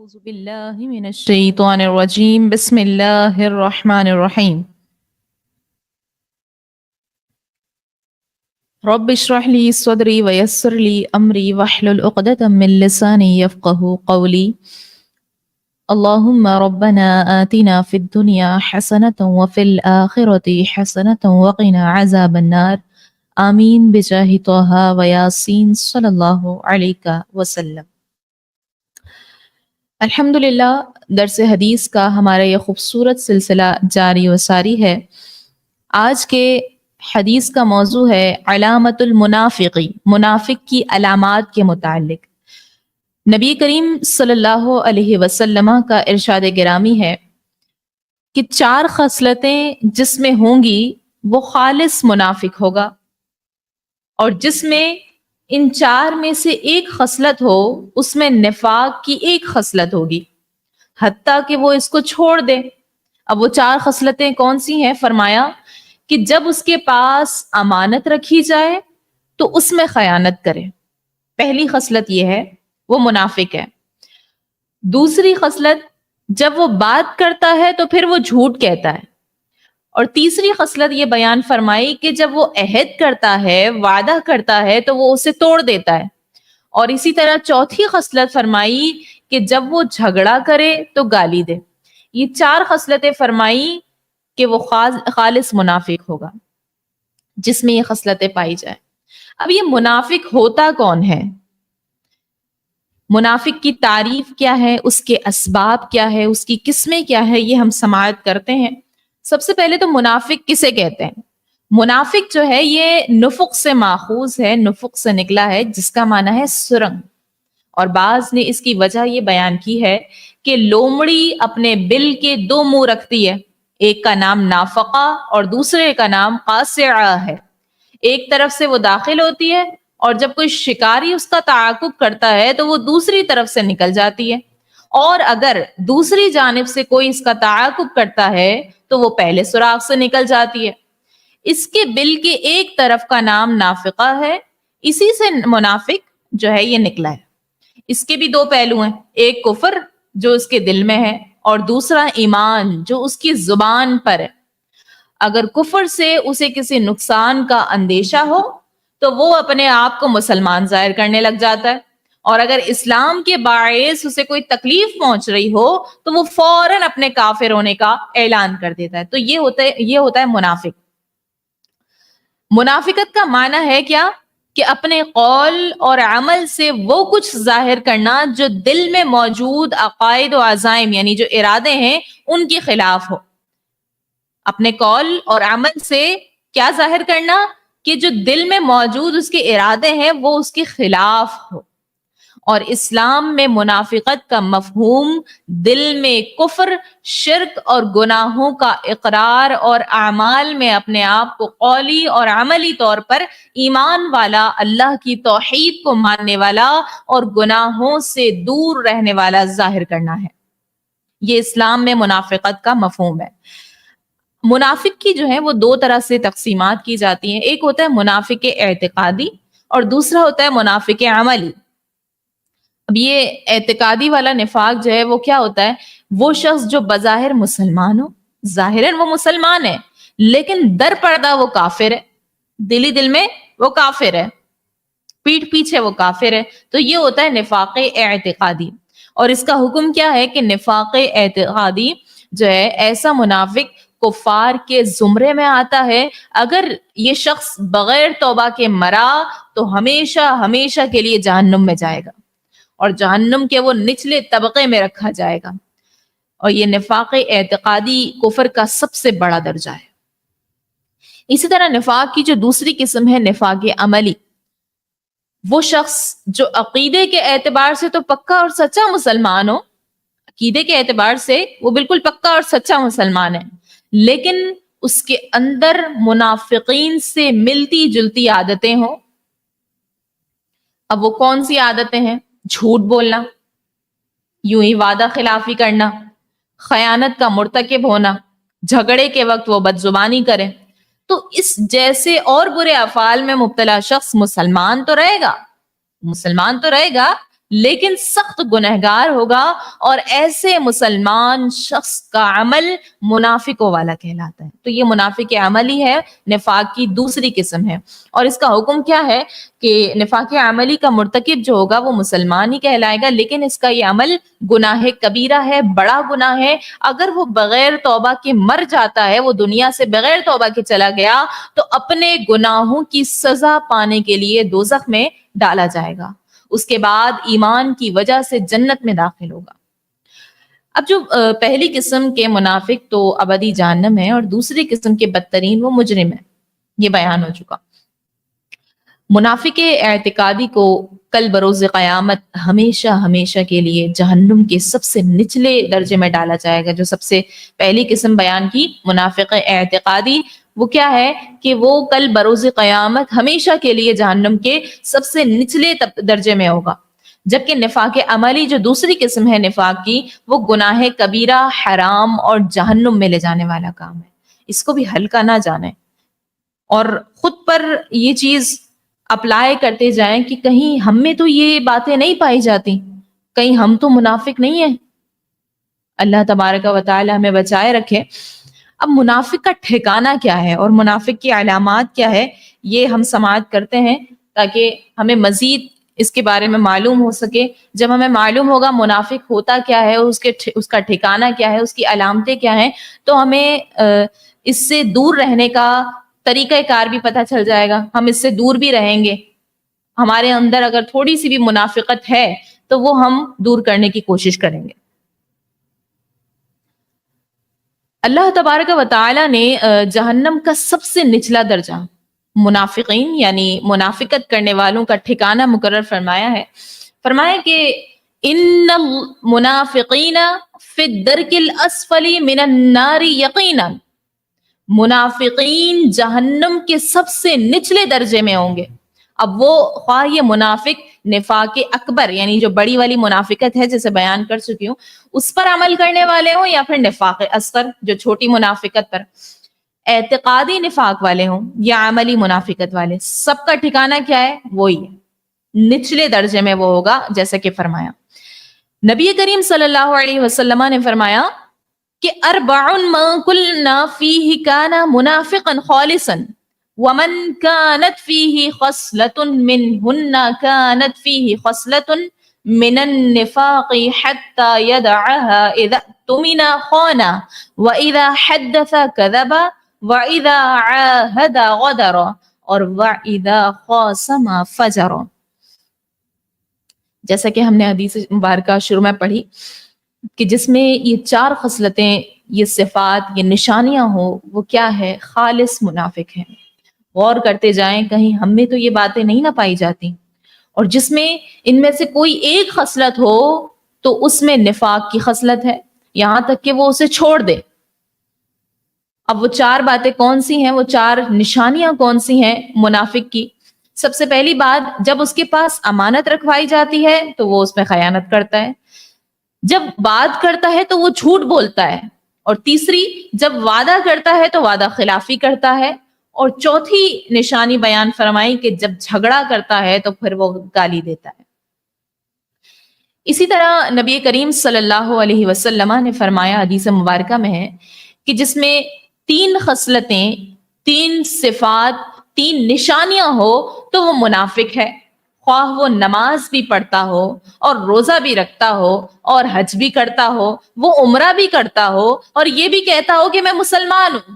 أعوذ بالله من الشيطان الرجيم بسم الله الرحمن الرحيم رب اشرح لي صدري ويسر لي أمري واحلل عقدة من لساني يفقه قولي اللهم ربنا آتنا في الدنيا حسنة وفي الآخرة حسنة وقنا عذاب النار آمين بجاه طه وياسين صلى الله عليه وسلم۔ الحمدللہ درس حدیث کا ہمارا یہ خوبصورت سلسلہ جاری و ساری ہے۔ آج کے حدیث کا موضوع ہے علامت المنافقی، منافق کی علامات کے متعلق۔ نبی کریم صلی اللہ علیہ وسلم کا ارشاد گرامی ہے کہ 4 خصلتیں جس میں ہوں گی وہ خالص منافق ہوگا، اور جس میں ان 4 میں سے ایک خصلت ہو اس میں نفاق کی ایک خصلت ہوگی، حتیٰ کہ وہ اس کو چھوڑ دے۔ اب وہ 4 خصلتیں کون سی ہیں؟ فرمایا کہ جب اس کے پاس امانت رکھی جائے تو اس میں خیانت کرے، پہلی خصلت یہ ہے، وہ منافق ہے۔ دوسری خصلت، جب وہ بات کرتا ہے تو پھر وہ جھوٹ کہتا ہے۔ اور تیسری خصلت یہ بیان فرمائی کہ جب وہ عہد کرتا ہے، وعدہ کرتا ہے تو وہ اسے توڑ دیتا ہے۔ اور اسی طرح چوتھی خصلت فرمائی کہ جب وہ جھگڑا کرے تو گالی دے۔ یہ 4 خصلتیں فرمائی کہ وہ خالص منافق ہوگا جس میں یہ خصلتیں پائی جائیں۔ اب یہ منافق ہوتا کون ہے؟ منافق کی تعریف کیا ہے، اس کے اسباب کیا ہے، اس کی قسمیں کیا ہے، یہ ہم سماعت کرتے ہیں۔ سب سے پہلے تو منافق کسے کہتے ہیں؟ منافق جو ہے یہ نفق سے ماخوذ ہے، نفق سے نکلا ہے، جس کا معنی ہے سرنگ۔ اور بعض نے اس کی وجہ یہ بیان کی ہے کہ لومڑی اپنے بل کے 2 منہ رکھتی ہے، ایک کا نام نافقہ اور دوسرے کا نام قاصعہ ہے۔ ایک طرف سے وہ داخل ہوتی ہے اور جب کوئی شکاری اس کا تعاقب کرتا ہے تو وہ دوسری طرف سے نکل جاتی ہے، اور اگر دوسری جانب سے کوئی اس کا تعاقب کرتا ہے تو وہ پہلے سوراخ سے نکل جاتی ہے۔ اس کے بل کے ایک طرف کا نام نافقہ ہے، اسی سے منافق جو ہے یہ نکلا ہے۔ اس کے بھی 2 پہلو ہیں، ایک کفر جو اس کے دل میں ہے اور دوسرا ایمان جو اس کی زبان پر ہے۔ اگر کفر سے اسے کسی نقصان کا اندیشہ ہو تو وہ اپنے آپ کو مسلمان ظاہر کرنے لگ جاتا ہے، اور اگر اسلام کے باعث اسے کوئی تکلیف پہنچ رہی ہو تو وہ فوراً اپنے کافر ہونے کا اعلان کر دیتا ہے۔ تو یہ ہوتا ہے منافق۔ منافقت کا معنی ہے کیا؟ کہ اپنے قول اور عمل سے وہ کچھ ظاہر کرنا جو دل میں موجود عقائد و عزائم یعنی جو ارادے ہیں ان کے خلاف ہو۔ اپنے قول اور عمل سے کیا ظاہر کرنا؟ کہ جو دل میں موجود اس کے ارادے ہیں وہ اس کے خلاف ہو۔ اور اسلام میں منافقت کا مفہوم دل میں کفر، شرک اور گناہوں کا اقرار اور اعمال میں اپنے آپ کو قولی اور عملی طور پر ایمان والا، اللہ کی توحید کو ماننے والا اور گناہوں سے دور رہنے والا ظاہر کرنا ہے۔ یہ اسلام میں منافقت کا مفہوم ہے۔ منافق کی جو ہے وہ 2 طرح سے تقسیمات کی جاتی ہیں، ایک ہوتا ہے منافق اعتقادی اور دوسرا ہوتا ہے منافق عملی۔ اب یہ اعتقادی والا نفاق جو ہے وہ کیا ہوتا ہے؟ وہ شخص جو بظاہر مسلمان ہو، ظاہراً وہ مسلمان ہے لیکن در پردہ وہ کافر ہے، دل میں وہ کافر ہے، پیٹھ پیچھے وہ کافر ہے، تو یہ ہوتا ہے نفاق اعتقادی۔ اور اس کا حکم کیا ہے کہ نفاق اعتقادی جو ہے ایسا منافق کفار کے زمرے میں آتا ہے، اگر یہ شخص بغیر توبہ کے مرا تو ہمیشہ ہمیشہ کے لیے جہنم میں جائے گا، اور جہنم کے وہ نچلے طبقے میں رکھا جائے گا۔ اور یہ نفاق اعتقادی کفر کا سب سے بڑا درجہ ہے۔ اسی طرح نفاق کی جو دوسری قسم ہے نفاق عملی، وہ شخص جو عقیدے کے اعتبار سے تو پکا اور سچا مسلمان ہو، عقیدے کے اعتبار سے وہ بالکل پکا اور سچا مسلمان ہے، لیکن اس کے اندر منافقین سے ملتی جلتی عادتیں ہوں۔ اب وہ کون سی عادتیں ہیں؟ جھوٹ بولنا، یوں ہی وعدہ خلافی کرنا، خیانت کا مرتکب ہونا، جھگڑے کے وقت وہ بدزبانی کرے۔ تو اس جیسے اور برے افعال میں مبتلا شخص مسلمان تو رہے گا، لیکن سخت گنہگار ہوگا، اور ایسے مسلمان شخص کا عمل منافقوں والا کہلاتا ہے۔ تو یہ منافق عملی ہے، نفاق کی دوسری قسم ہے۔ اور اس کا حکم کیا ہے کہ نفاق عملی کا مرتکب جو ہوگا وہ مسلمان ہی کہلائے گا، لیکن اس کا یہ عمل گناہ کبیرہ ہے، بڑا گناہ ہے۔ اگر وہ بغیر توبہ کے مر جاتا ہے، وہ دنیا سے بغیر توبہ کے چلا گیا، تو اپنے گناہوں کی سزا پانے کے لیے دوزخ میں ڈالا جائے گا، اس کے بعد ایمان کی وجہ سے جنت میں داخل ہوگا۔ اب جو پہلی قسم کے منافق تو ابدی جہنم ہے، اور دوسری قسم کے بدترین وہ مجرم ہے، یہ بیان ہو چکا۔ منافق اعتقادی کو کل بروز قیامت ہمیشہ ہمیشہ کے لیے جہنم کے سب سے نچلے درجے میں ڈالا جائے گا۔ جو سب سے پہلی قسم بیان کی منافق اعتقادی، وہ کیا ہے کہ وہ کل بروز قیامت ہمیشہ کے لیے جہنم کے سب سے نچلے درجے میں ہوگا، جبکہ نفاق عملی جو دوسری قسم ہے نفاق کی، وہ گناہ کبیرہ، حرام اور جہنم میں لے جانے والا کام ہے۔ اس کو بھی ہلکا نہ جانیں، اور خود پر یہ چیز اپلائی کرتے جائیں کہ کہیں ہم میں تو یہ باتیں نہیں پائی جاتی، کہیں ہم تو منافق نہیں ہیں۔ اللہ تبارک و تعالی ہمیں بچائے رکھے۔ اب منافق کا ٹھکانہ کیا ہے اور منافق کی علامات کیا ہے، یہ ہم سماعت کرتے ہیں تاکہ ہمیں مزید اس کے بارے میں معلوم ہو سکے۔ جب ہمیں معلوم ہوگا منافق ہوتا کیا ہے، اس کا ٹھکانہ کیا ہے، اس کی علامتیں کیا ہیں، تو ہمیں اس سے دور رہنے کا طریقہ کار بھی پتہ چل جائے گا، ہم اس سے دور بھی رہیں گے۔ ہمارے اندر اگر تھوڑی سی بھی منافقت ہے تو وہ ہم دور کرنے کی کوشش کریں گے۔ اللہ تبارک و تعالی نے جہنم کا سب سے نچلا درجہ منافقین یعنی منافقت کرنے والوں کا ٹھکانہ مقرر فرمایا ہے۔ فرمایا کہ ان المنافقین فی الدرک الاسفل من النار یقینا، منافقین جہنم کے سب سے نچلے درجے میں ہوں گے۔ اب وہ خواہ یہ منافق نفاق اکبر یعنی جو بڑی والی منافقت ہے جسے بیان کر چکی ہوں اس پر عمل کرنے والے ہوں، یا پھر نفاق اصغر جو چھوٹی منافقت پر، اعتقادی نفاق والے ہوں یا عملی منافقت والے، سب کا ٹھکانہ کیا ہے؟ وہی ہے، نچلے درجے میں وہ ہوگا، جیسا کہ فرمایا نبی کریم صلی اللہ علیہ وسلم نے فرمایا کہ اربع من کلنا فیہ کان منافقا خالصا ومن كانت فيه خصلة منهن كانت فيه خصلة من النفاق حتى يدعها إذا اؤتمن خان وإذا حدث كذب وإذا عاهد غدر اور وإذا خاصم فجر۔ جیسا کہ ہم نے حدیث مبارکہ شروع میں پڑھی کہ جس میں یہ چار خصلتیں، یہ صفات، یہ نشانیاں ہوں، وہ کیا ہے؟ خالص منافق ہیں۔ غور کرتے جائیں کہیں ہم میں تو یہ باتیں نہیں نہ پائی جاتی، اور جس میں ان میں سے کوئی ایک خصلت ہو تو اس میں نفاق کی خصلت ہے، یہاں تک کہ وہ اسے چھوڑ دے۔ اب وہ چار باتیں کون سی ہیں، وہ چار نشانیاں کون سی ہیں منافق کی؟ سب سے پہلی بات، جب اس کے پاس امانت رکھوائی جاتی ہے تو وہ اس میں خیانت کرتا ہے، جب بات کرتا ہے تو وہ جھوٹ بولتا ہے، اور تیسری جب وعدہ کرتا ہے تو وعدہ خلافی کرتا ہے، اور چوتھی نشانی بیان فرمائی کہ جب جھگڑا کرتا ہے تو پھر وہ گالی دیتا ہے۔ اسی طرح نبی کریم صلی اللہ علیہ وسلم نے فرمایا، حدیث مبارکہ میں ہے کہ جس میں تین خصلتیں، تین صفات، تین نشانیاں ہو تو وہ منافق ہے، خواہ وہ نماز بھی پڑھتا ہو اور روزہ بھی رکھتا ہو اور حج بھی کرتا ہو، وہ عمرہ بھی کرتا ہو اور یہ بھی کہتا ہو کہ میں مسلمان ہوں۔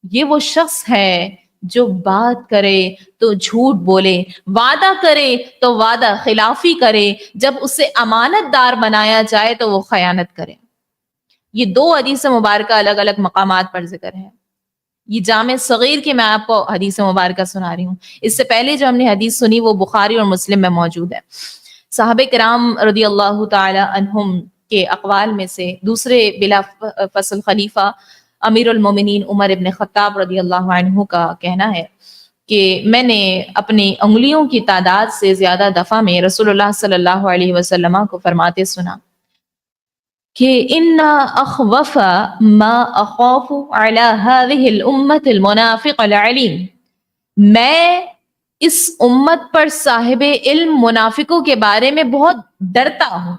یہ وہ شخص ہے جو بات کرے تو جھوٹ بولے، وعدہ کرے تو وعدہ خلافی کرے، جب اسے امانت دار بنایا جائے تو وہ خیانت کرے۔ یہ دو حدیث مبارکہ الگ الگ مقامات پر ذکر ہے۔ یہ جامع صغیر کی میں آپ کو حدیث مبارکہ سنا رہی ہوں، اس سے پہلے جو ہم نے حدیث سنی وہ بخاری اور مسلم میں موجود ہے۔ صحابہ کرام رضی اللہ تعالی عنہم کے اقوال میں سے دوسرے بلا فصل خلیفہ امیر المومنین عمر ابن خطاب رضی اللہ عنہ کا کہنا ہے کہ میں نے اپنی انگلیوں کی تعداد سے زیادہ دفعہ میں رسول اللہ صلی اللہ علیہ وسلم کو فرماتے سنا کہ ان اخوف ما اخاف على هذه الامه المنافق العلیم، میں اس امت پر صاحب علم منافقوں کے بارے میں بہت ڈرتا ہوں.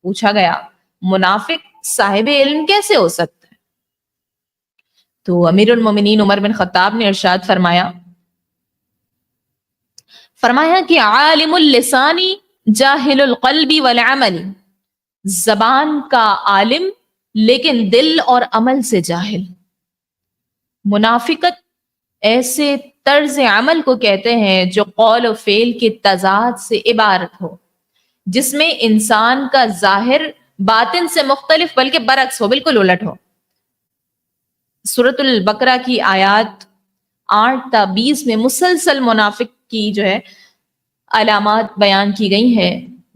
پوچھا گیا منافق صاحب علم کیسے ہو سکتا ہے؟ تو امیر المومنین عمر بن خطاب نے ارشاد فرمایا کہ عالم اللسانی جاہل القلب والعمل، زبان کا عالم لیکن دل اور عمل سے جاہل. منافقت ایسے طرز عمل کو کہتے ہیں جو قول و فعل کے تضاد سے عبارت ہو، جس میں انسان کا ظاہر باطن سے مختلف بلکہ برعکس ہو، بالکل الٹ ہو. سورۃ البقرہ کی آیات 8 تا 20 میں مسلسل منافق کی جو ہے علامات بیان کی گئی ہے.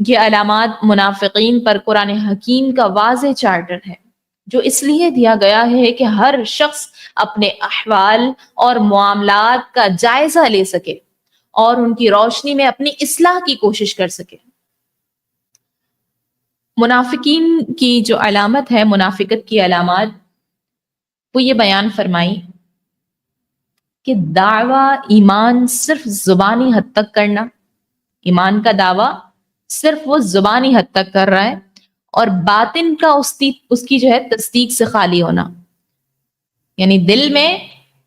یہ علامات منافقین پر قرآن حکیم کا واضح چارٹر ہے، جو اس لیے دیا گیا ہے کہ ہر شخص اپنے احوال اور معاملات کا جائزہ لے سکے اور ان کی روشنی میں اپنی اصلاح کی کوشش کر سکے. منافقین کی جو علامت ہے، منافقت کی علامات، وہ یہ بیان فرمائی کہ دعویٰ ایمان صرف زبانی حد تک کرنا، ایمان کا دعویٰ صرف وہ زبانی حد تک کر رہا ہے اور باطن کا اس کی جو ہے تصدیق سے خالی ہونا. یعنی دل میں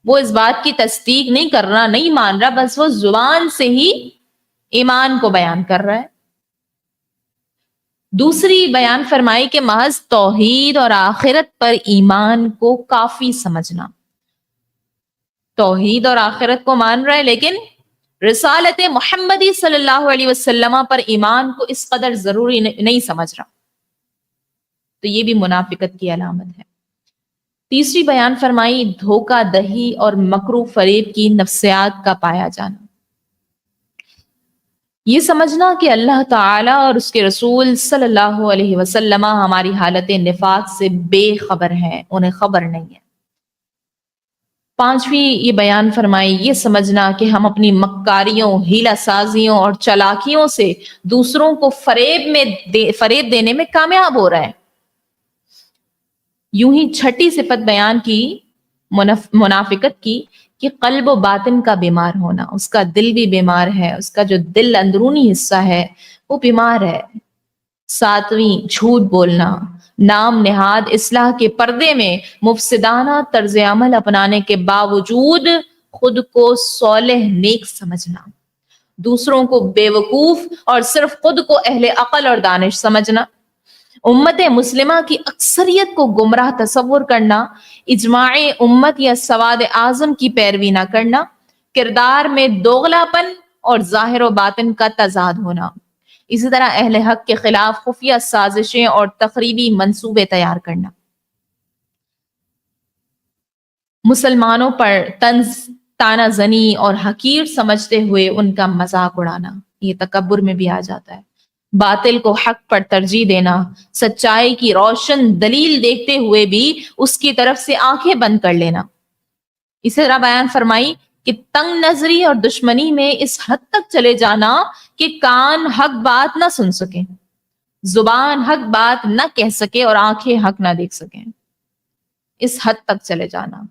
وہ اس بات کی تصدیق نہیں کر رہا، نہیں مان رہا، بس وہ زبان سے ہی ایمان کو بیان کر رہا ہے. دوسری بیان فرمائی کہ محض توحید اور آخرت پر ایمان کو کافی سمجھنا. توحید اور آخرت کو مان رہا ہے لیکن رسالت محمدی صلی اللہ علیہ وسلم پر ایمان کو اس قدر ضروری نہیں سمجھ رہا. تو یہ بھی منافقت کی علامت ہے. تیسری بیان فرمائی دھوکہ دہی اور مکر و فریب کی نفسیات کا پایا جانا. یہ سمجھنا کہ اللہ تعالی اور اس کے رسول صلی اللہ علیہ وسلم ہماری حالت نفاق سے بے خبر ہیں، انہیں خبر نہیں ہے. پانچویں یہ بیان فرمائی یہ سمجھنا کہ ہم اپنی مکاریوں، ہیلہ سازیوں اور چالاکیوں سے دوسروں کو فریب دینے میں کامیاب ہو رہے ہیں. یوں ہی چھٹی صفت بیان کی منافقت کی کہ قلب و باطن کا بیمار ہونا، اس کا دل بھی بیمار ہے، اس کا جو دل اندرونی حصہ ہے وہ بیمار ہے. ساتویں جھوٹ بولنا، نام نہاد اصلاح کے پردے میں مفسدانہ طرز عمل اپنانے کے باوجود خود کو صالح نیک سمجھنا، دوسروں کو بے وقوف اور صرف خود کو اہل عقل اور دانش سمجھنا، امت مسلمہ کی اکثریت کو گمراہ تصور کرنا، اجماع امت یا سواد اعظم کی پیروی نہ کرنا، کردار میں دوغلا پن اور ظاہر و باطن کا تضاد ہونا. اسی طرح اہل حق کے خلاف خفیہ سازشیں اور تخریبی منصوبے تیار کرنا، مسلمانوں پر طنز تانہ زنی اور حقیر سمجھتے ہوئے ان کا مذاق اڑانا، یہ تکبر میں بھی آ جاتا ہے. باطل کو حق پر ترجیح دینا، سچائی کی روشن دلیل دیکھتے ہوئے بھی اس کی طرف سے آنکھیں بند کر لینا. اسی طرح بیان فرمائی کہ تنگ نظری اور دشمنی میں اس حد تک چلے جانا کہ کان حق بات نہ سن سکیں، زبان حق بات نہ کہہ سکے اور آنکھیں حق نہ دیکھ سکیں. اس حد تک چلے جانا،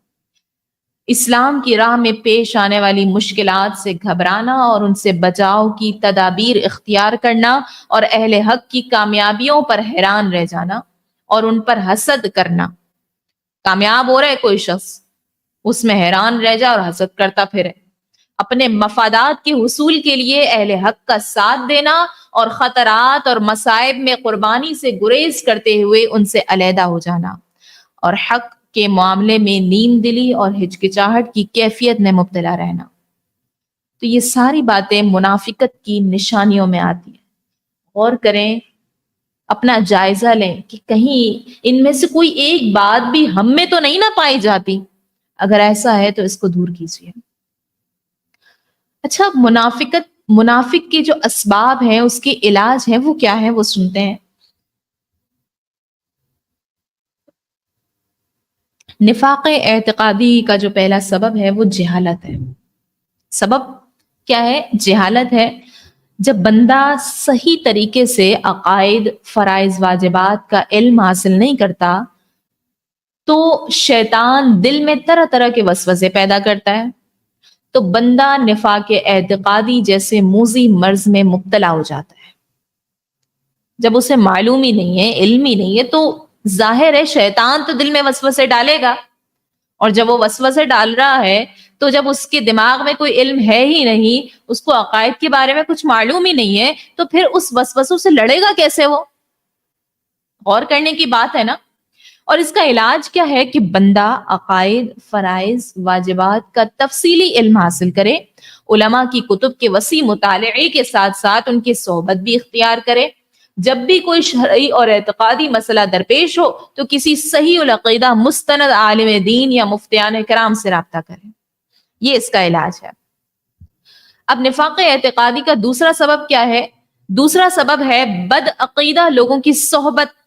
اسلام کی راہ میں پیش آنے والی مشکلات سے گھبرانا اور ان سے بچاؤ کی تدابیر اختیار کرنا اور اہل حق کی کامیابیوں پر حیران رہ جانا اور ان پر حسد کرنا. کامیاب ہو رہے کوئی شخص، اس میں حیران رہ جا اور حسد کرتا پھرے. اپنے مفادات کے حصول کے لیے اہل حق کا ساتھ دینا اور خطرات اور مصائب میں قربانی سے گریز کرتے ہوئے ان سے علیحدہ ہو جانا اور حق کے معاملے میں نیم دلی اور ہچکچاہٹ کی کیفیت میں مبتلا رہنا. تو یہ ساری باتیں منافقت کی نشانیوں میں آتی ہیں. غور کریں، اپنا جائزہ لیں کہ کہیں ان میں سے کوئی ایک بات بھی ہم میں تو نہیں نہ پائی جاتی. اگر ایسا ہے تو اس کو دور کیجیے. اچھا، منافق کے جو اسباب ہیں، اس کے علاج ہیں، وہ کیا ہے، وہ سنتے ہیں. نفاق اعتقادی کا جو پہلا سبب ہے وہ جہالت ہے. سبب کیا ہے؟ جہالت ہے. جب بندہ صحیح طریقے سے عقائد، فرائض، واجبات کا علم حاصل نہیں کرتا تو شیطان دل میں طرح طرح کے وسوسے پیدا کرتا ہے. تو بندہ نفاق اعتقادی جیسے موذی مرض میں مبتلا ہو جاتا ہے. جب اسے معلوم ہی نہیں ہے، علم ہی نہیں ہے، تو ظاہر ہے شیطان تو دل میں وسوسے ڈالے گا، اور جب وہ وسوسے ڈال رہا ہے تو جب اس کے دماغ میں کوئی علم ہے ہی نہیں، اس کو عقائد کے بارے میں کچھ معلوم ہی نہیں ہے، تو پھر اس وسوسوں سے لڑے گا کیسے وہ؟ غور کرنے کی بات ہے نا. اور اس کا علاج کیا ہے کہ بندہ عقائد، فرائض، واجبات کا تفصیلی علم حاصل کرے، علماء کی کتب کے وسیع مطالعے کے ساتھ ساتھ ان کی صحبت بھی اختیار کرے. جب بھی کوئی شرعی اور اعتقادی مسئلہ درپیش ہو تو کسی صحیح العقیدہ مستند عالم دین یا مفتیان کرام سے رابطہ کرے. یہ اس کا علاج ہے. اب نفاق اعتقادی کا دوسرا سبب کیا ہے؟ دوسرا سبب ہے بد عقیدہ لوگوں کی صحبت.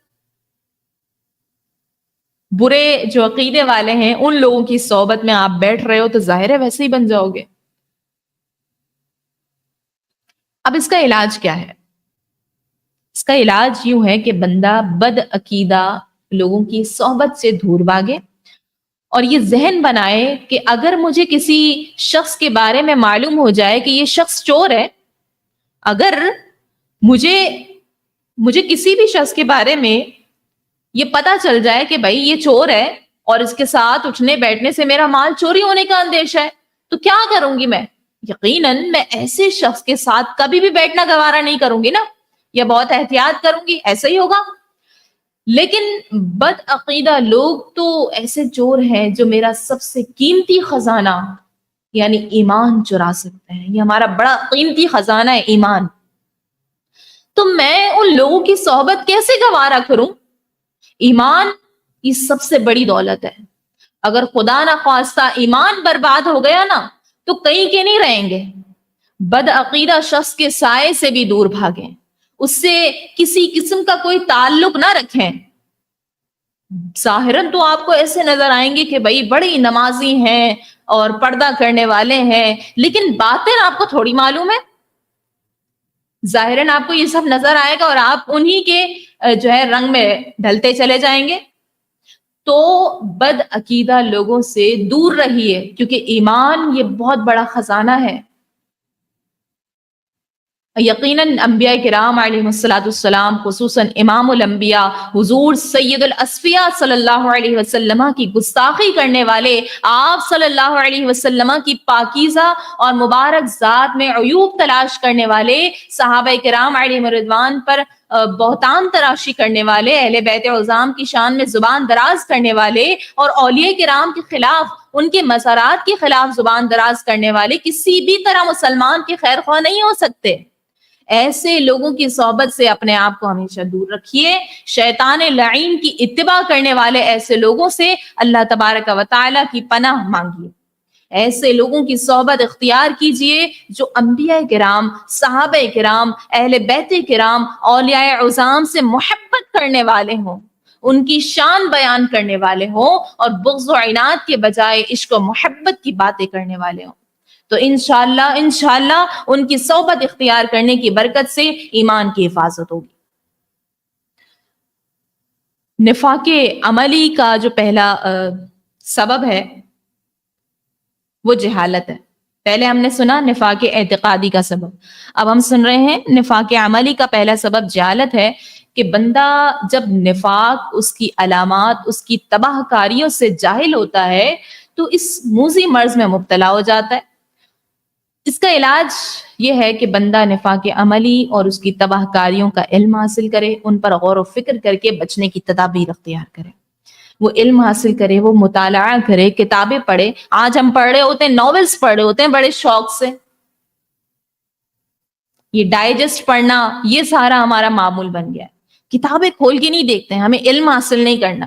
برے جو عقیدے والے ہیں ان لوگوں کی صحبت میں آپ بیٹھ رہے ہو تو ظاہر ہے ویسے ہی بن جاؤ گے. اب اس کا علاج کیا ہے؟ اس کا علاج یوں ہے کہ بندہ بد عقیدہ لوگوں کی صحبت سے دور بھاگے اور یہ ذہن بنائے کہ اگر مجھے کسی شخص کے بارے میں معلوم ہو جائے کہ یہ شخص چور ہے، اگر مجھے کسی بھی شخص کے بارے میں یہ پتا چل جائے کہ بھائی یہ چور ہے اور اس کے ساتھ اٹھنے بیٹھنے سے میرا مال چوری ہونے کا اندیشہ ہے، تو کیا کروں گی میں؟ یقیناً میں ایسے شخص کے ساتھ کبھی بھی بیٹھنا گوارا نہیں کروں گی نا، یا بہت احتیاط کروں گی، ایسا ہی ہوگا. لیکن بد عقیدہ لوگ تو ایسے چور ہیں جو میرا سب سے قیمتی خزانہ یعنی ایمان چرا سکتے ہیں. یہ ہمارا بڑا قیمتی خزانہ ہے ایمان. تو میں ان لوگوں کی صحبت کیسے گوارا کروں؟ ایمان یہ سب سے بڑی دولت ہے. اگر خدا نہ خواستہ ایمان برباد ہو گیا نا تو کہیں کے نہیں رہیں گے. بد عقیدہ شخص کے سائے سے بھی دور بھاگیں، اس سے کسی قسم کا کوئی تعلق نہ رکھیں. ظاہراً تو آپ کو ایسے نظر آئیں گے کہ بھائی بڑی نمازی ہیں اور پردہ کرنے والے ہیں، لیکن باطن آپ کو تھوڑی معلوم ہے. ظاہراً آپ کو یہ سب نظر آئے گا اور آپ انہی کے جو ہے رنگ میں ڈھلتے چلے جائیں گے. تو بد عقیدہ لوگوں سے دور رہیے، کیونکہ ایمان یہ بہت بڑا خزانہ ہے. یقیناً انبیاء کرام علیہ الصلوۃ والسلام، خصوصاً امام الانبیاء حضور سید الاصفیاء صلی اللہ علیہ وسلم کی گستاخی کرنے والے آپ صلی اللہ علیہ وسلم کی پاکیزہ اور مبارک ذات میں عیوب تلاش کرنے والے، صحابہ کرام علیہ رضوان پر بہتان تراشی کرنے والے، اہل بیت عظام کی شان میں زبان دراز کرنے والے اور اولیاء کرام کے خلاف، ان کے مزارات کے خلاف زبان دراز کرنے والے کسی بھی طرح مسلمان کے خیر خواہ نہیں ہو سکتے. ایسے لوگوں کی صحبت سے اپنے آپ کو ہمیشہ دور رکھیے. شیطان لعین کی اتباع کرنے والے ایسے لوگوں سے اللہ تبارک و تعالی کی پناہ مانگیے. ایسے لوگوں کی صحبت اختیار کیجئے جو انبیاء کرام، صحابہ کرام، اہل بیت کرام، اولیاء عظام سے محبت کرنے والے ہوں، ان کی شان بیان کرنے والے ہوں اور بغض و عناد کے بجائے عشق و محبت کی باتیں کرنے والے ہوں. تو انشاءاللہ ان کی صحبت اختیار کرنے کی برکت سے ایمان کی حفاظت ہوگی. نفاق عملی کا جو پہلا سبب ہے وہ جہالت ہے. پہلے ہم نے سنا نفاق اعتقادی کا سبب، اب ہم سن رہے ہیں نفاق عملی کا پہلا سبب جہالت ہے کہ بندہ جب نفاق، اس کی علامات، اس کی تباہ کاریوں سے جاہل ہوتا ہے تو اس موذی مرض میں مبتلا ہو جاتا ہے. اس کا علاج یہ ہے کہ بندہ نفاق عملی اور اس کی تباہ کاریوں کا علم حاصل کرے، ان پر غور و فکر کر کے بچنے کی تدابیر اختیار کرے. وہ علم حاصل کرے، وہ مطالعہ کرے، کتابیں پڑھے. آج ہم پڑھ رہے ہوتے ہیں، ناولز پڑھ رہے ہوتے ہیں بڑے شوق سے. یہ ڈائجسٹ پڑھنا یہ سارا ہمارا معمول بن گیا ہے. کتابیں کھول کے نہیں دیکھتے ہیں. ہمیں علم حاصل نہیں کرنا،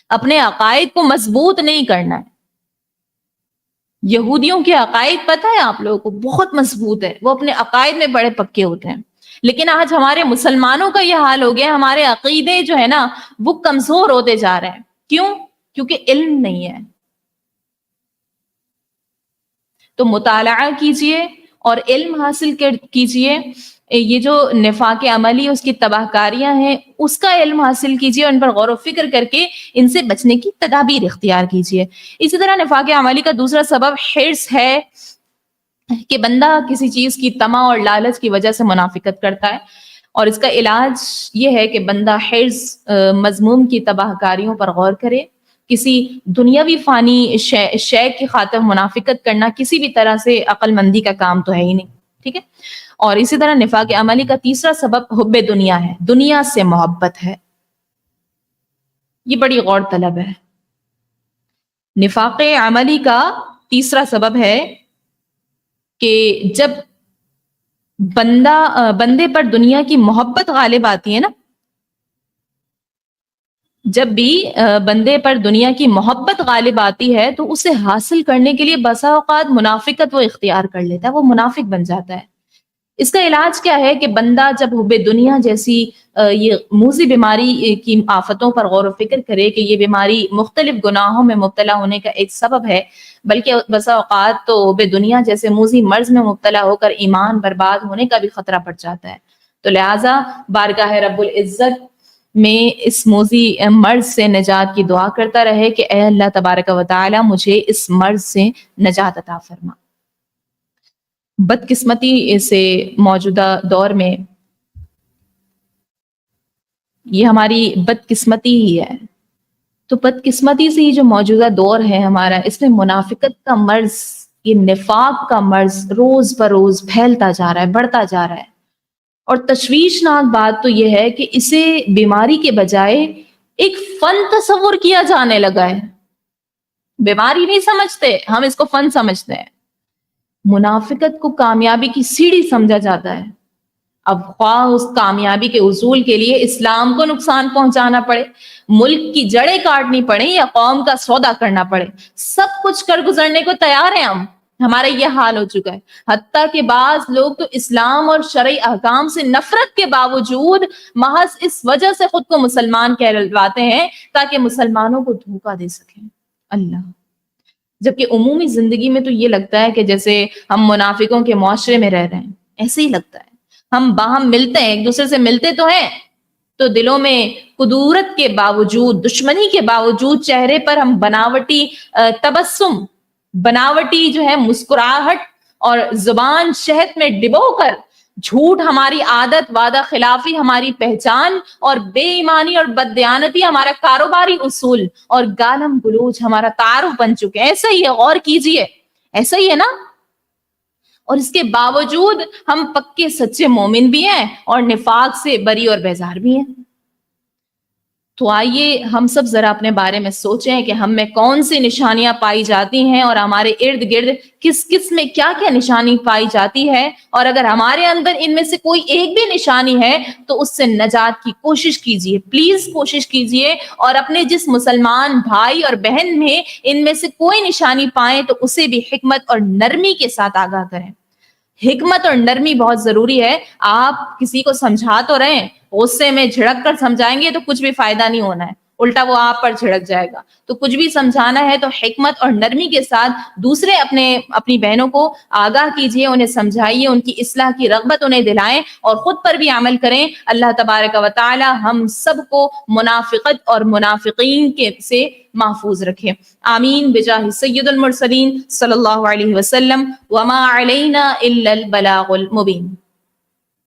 اپنے عقائد کو مضبوط نہیں کرنا ہے. یہودیوں کے عقائد پتہ ہے آپ لوگوں کو بہت مضبوط ہے، وہ اپنے عقائد میں بڑے پکے ہوتے ہیں. لیکن آج ہمارے مسلمانوں کا یہ حال ہو گیا، ہمارے عقیدے جو ہے نا وہ کمزور ہوتے جا رہے ہیں. کیوں؟ کیونکہ علم نہیں ہے. تو مطالعہ کیجئے اور علم حاصل کیجئے. یہ جو نفاق عملی اس کی تباہ کاریاں ہیں اس کا علم حاصل کیجئے، ان پر غور و فکر کر کے ان سے بچنے کی تدابیر اختیار کیجئے. اسی طرح نفاق عملی کا دوسرا سبب حرص ہے کہ بندہ کسی چیز کی طمع اور لالچ کی وجہ سے منافقت کرتا ہے، اور اس کا علاج یہ ہے کہ بندہ حرص مذموم کی تباہ کاریوں پر غور کرے. کسی دنیاوی فانی شے کی خاطر منافقت کرنا کسی بھی طرح سے عقل مندی کا کام تو ہے ہی نہیں. ٹھیک ہے. اور اسی طرح نفاق عملی کا تیسرا سبب حب دنیا ہے، دنیا سے محبت ہے. یہ بڑی غور طلب ہے. نفاق عملی کا تیسرا سبب ہے کہ جب بندے پر دنیا کی محبت غالب آتی ہے نا، جب بھی بندے پر دنیا کی محبت غالب آتی ہے تو اسے حاصل کرنے کے لیے بسا اوقات منافقت وہ اختیار کر لیتا ہے، وہ منافق بن جاتا ہے. اس کا علاج کیا ہے کہ بندہ جب حب دنیا جیسی یہ موذی بیماری کی آفتوں پر غور و فکر کرے کہ یہ بیماری مختلف گناہوں میں مبتلا ہونے کا ایک سبب ہے، بلکہ بسا اوقات تو حب دنیا جیسے موذی مرض میں مبتلا ہو کر ایمان برباد ہونے کا بھی خطرہ پڑ جاتا ہے. تو لہٰذا بارگاہ رب العزت میں اس موذی مرض سے نجات کی دعا کرتا رہے کہ اے اللہ تبارک و تعالی مجھے اس مرض سے نجات عطا فرما. بدقسمتی سے موجودہ دور میں یہ ہماری بدقسمتی ہی ہے. تو بدقسمتی سے یہ جو موجودہ دور ہے ہمارا، اس میں منافقت کا مرض، یہ نفاق کا مرض روز بروز پھیلتا جا رہا ہے، بڑھتا جا رہا ہے. اور تشویشناک بات تو یہ ہے کہ اسے بیماری کے بجائے ایک فن تصور کیا جانے لگا ہے. بیماری نہیں سمجھتے ہم، اس کو فن سمجھتے ہیں. منافقت کو کامیابی کی سیڑھی سمجھا جاتا ہے. اب خواہ اس کامیابی کے حصول کے لیے اسلام کو نقصان پہنچانا پڑے، ملک کی جڑیں کاٹنی پڑے یا قوم کا سودا کرنا پڑے، سب کچھ کر گزرنے کو تیار ہیں ہم. ہمارا یہ حال ہو چکا ہے. حتیٰ کہ بعض لوگ تو اسلام اور شرعی احکام سے نفرت کے باوجود محض اس وجہ سے خود کو مسلمان کہلواتے ہیں تاکہ مسلمانوں کو دھوکہ دے سکیں. اللہ، جبکہ عمومی زندگی میں تو یہ لگتا ہے کہ جیسے ہم منافقوں کے معاشرے میں رہ رہے ہیں، ایسے ہی لگتا ہے. ہم باہم ملتے ہیں، ایک دوسرے سے ملتے تو ہیں، تو دلوں میں قدورت کے باوجود، دشمنی کے باوجود چہرے پر ہم بناوٹی تبسم، بناوٹی جو ہے مسکراہٹ، اور زبان شہد میں ڈبو کر جھوٹ ہماری عادت، وعدہ خلافی ہماری پہچان، اور بے ایمانی اور بددیانتی ہمارا کاروباری اصول، اور گالم گلوچ ہمارا تعارف بن چکے ہیں. ایسا ہی ہے، غور کیجئے، ایسا ہی ہے نا. اور اس کے باوجود ہم پکے سچے مومن بھی ہیں اور نفاق سے بری اور بیزار بھی ہیں. تو آئیے ہم سب ذرا اپنے بارے میں سوچیں کہ ہم میں کون سی نشانیاں پائی جاتی ہیں اور ہمارے ارد گرد کس کس میں کیا کیا نشانی پائی جاتی ہے. اور اگر ہمارے اندر ان میں سے کوئی ایک بھی نشانی ہے تو اس سے نجات کی کوشش کیجیے، پلیز کوشش کیجیے. اور اپنے جس مسلمان بھائی اور بہن میں ان میں سے کوئی نشانی پائیں تو اسے بھی حکمت اور نرمی کے ساتھ آگاہ کریں. حکمت اور نرمی بہت ضروری ہے. آپ کسی کو سمجھا تو رہے ہیں، غصے میں جھڑک کر سمجھائیں گے تو کچھ بھی فائدہ نہیں ہونا ہے، الٹا وہ آپ پر جھڑک جائے گا. تو کچھ بھی سمجھانا ہے تو حکمت اور نرمی کے ساتھ دوسرے اپنی بہنوں کو آگاہ کیجیے، انہیں سمجھائیے، ان کی اصلاح کی رغبت انہیں دلائیں اور خود پر بھی عمل کریں. اللہ تبارک و تعالی ہم سب کو منافقت اور منافقین سے محفوظ رکھے. آمین بجاہ سید المرسلین صلی اللہ علیہ وسلم. وما علینا الا البلاغ المبین.